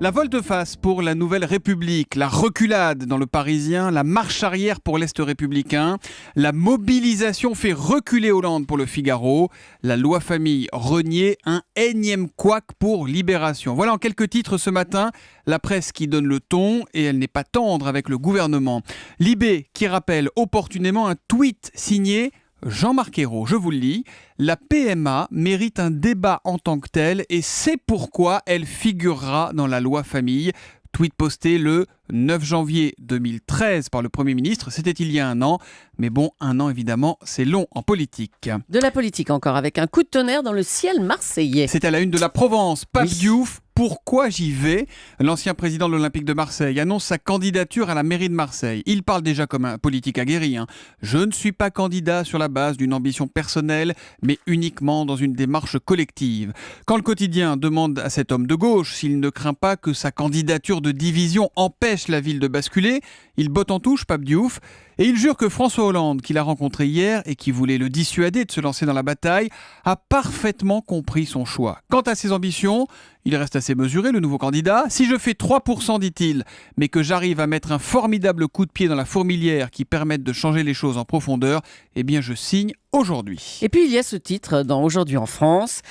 La volte-face pour la Nouvelle République, la reculade dans le Parisien, la marche arrière pour l'Est républicain, la mobilisation fait reculer Hollande pour le Figaro, la loi famille reniée, un énième couac pour Libération. Voilà en quelques titres ce matin, la presse qui donne le ton et elle n'est pas tendre avec le gouvernement. Libé qui rappelle opportunément un tweet signé Jean-Marc Ayrault, je vous le lis, la PMA mérite un débat en tant que tel et c'est pourquoi elle figurera dans la loi famille. Tweet posté le 9 janvier 2013 par le Premier ministre, c'était il y a un an. Mais bon, un an évidemment, c'est long en politique. De la politique encore, avec un coup de tonnerre dans le ciel marseillais. C'est à la une de la Provence, Pape Diouf. Pourquoi j'y vais ? L'ancien président de l'Olympique de Marseille annonce sa candidature à la mairie de Marseille. Il parle déjà comme un politique aguerri. Je ne suis pas candidat sur la base d'une ambition personnelle, mais uniquement dans une démarche collective. Quand le quotidien demande à cet homme de gauche s'il ne craint pas que sa candidature de division empêche la ville de basculer, il botte en touche, Pape Diouf, et il jure que François Hollande, qu'il a rencontré hier et qui voulait le dissuader de se lancer dans la bataille, a parfaitement compris son choix. Quant à ses ambitions, il reste assez mesuré, le nouveau candidat. Si je fais 3%, dit-il, mais que j'arrive à mettre un formidable coup de pied dans la fourmilière qui permette de changer les choses en profondeur, eh bien je signe aujourd'hui. Et puis il y a ce titre dans Aujourd'hui en France.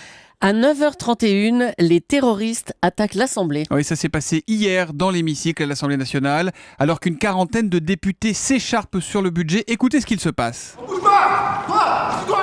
À 9h31, les terroristes attaquent l'Assemblée. Oui, ça s'est passé hier dans l'hémicycle à l'Assemblée nationale, alors qu'une quarantaine de députés s'écharpent sur le budget. Écoutez ce qu'il se passe. Bouge pas ! Toi !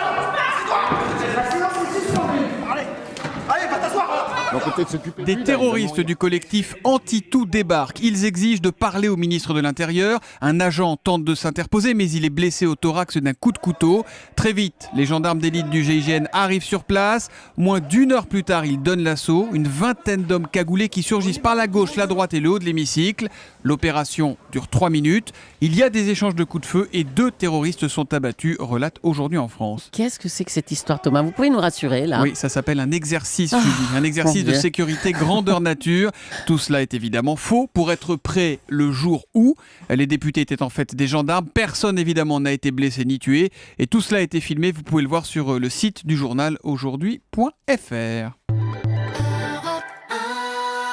Des terroristes du collectif Anti-Tout débarquent. Ils exigent de parler au ministre de l'Intérieur. Un agent tente de s'interposer, mais il est blessé au thorax d'un coup de couteau. Très vite, les gendarmes d'élite du GIGN arrivent sur place. Moins d'une heure plus tard, ils donnent l'assaut. Une vingtaine d'hommes cagoulés qui surgissent par la gauche, la droite et le haut de l'hémicycle. L'opération dure 3 minutes. Il y a des échanges de coups de feu et 2 terroristes sont abattus, relate Aujourd'hui en France. Qu'est-ce que c'est que cette histoire, Thomas ? Vous pouvez nous rassurer, là ? Oui, ça s'appelle un exercice, je dis. Un exercice de sécurité grandeur nature. Tout cela est évidemment faux pour être prêt le jour où les députés étaient en fait des gendarmes. Personne évidemment n'a été blessé ni tué. Et tout cela a été filmé. Vous pouvez le voir sur le site du journal aujourd'hui.fr.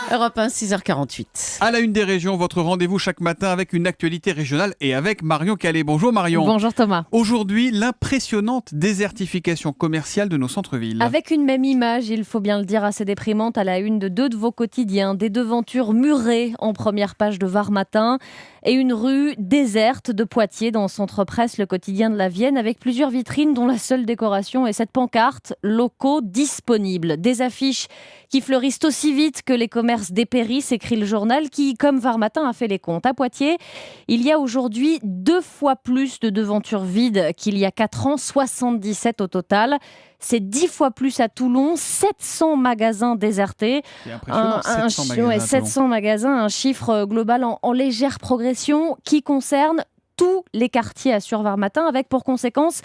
Europe 1, 6h48. À la une des régions, votre rendez-vous chaque matin avec une actualité régionale et avec Marion Calais. Bonjour Marion. Bonjour Thomas. Aujourd'hui, l'impressionnante désertification commerciale de nos centres-villes. Avec une même image, il faut bien le dire, assez déprimante à la une de 2 de vos quotidiens. Des devantures murées en première page de Var Matin et une rue déserte de Poitiers dans Centre Presse, le quotidien de la Vienne, avec plusieurs vitrines dont la seule décoration est cette pancarte « Locaux disponibles ». Des affiches qui fleurissent aussi vite que les commerces dépérissent, écrit le journal qui, comme Var Matin, a fait les comptes. À Poitiers, il y a aujourd'hui 2 fois plus de devantures vides qu'il y a 4 ans, 77 au total. C'est 10 fois plus à Toulon, 700 magasins désertés. C'est impressionnant, 700 magasins, un chiffre global en légère progression qui concerne tous les quartiers, assure Var Matin, avec pour conséquence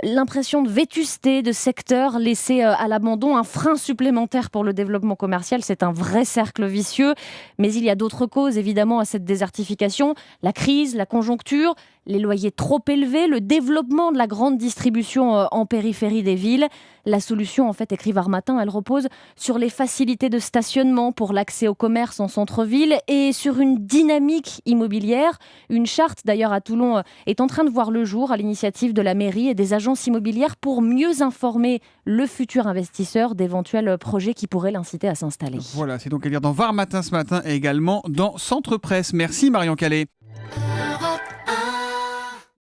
l'impression de vétusté de secteurs laissés à l'abandon, un frein supplémentaire pour le développement commercial. C'est un vrai cercle vicieux, mais il y a d'autres causes évidemment à cette désertification, la crise, la conjoncture, les loyers trop élevés, le développement de la grande distribution en périphérie des villes. La solution, en fait, écrit Var Matin, elle repose sur les facilités de stationnement pour l'accès au commerce en centre-ville et sur une dynamique immobilière. Une charte, d'ailleurs, à Toulon, est en train de voir le jour à l'initiative de la mairie et des agences immobilières pour mieux informer le futur investisseur d'éventuels projets qui pourraient l'inciter à s'installer. Voilà, c'est donc à lire dans Var Matin ce matin et également dans Centre Presse. Merci Marion Calais.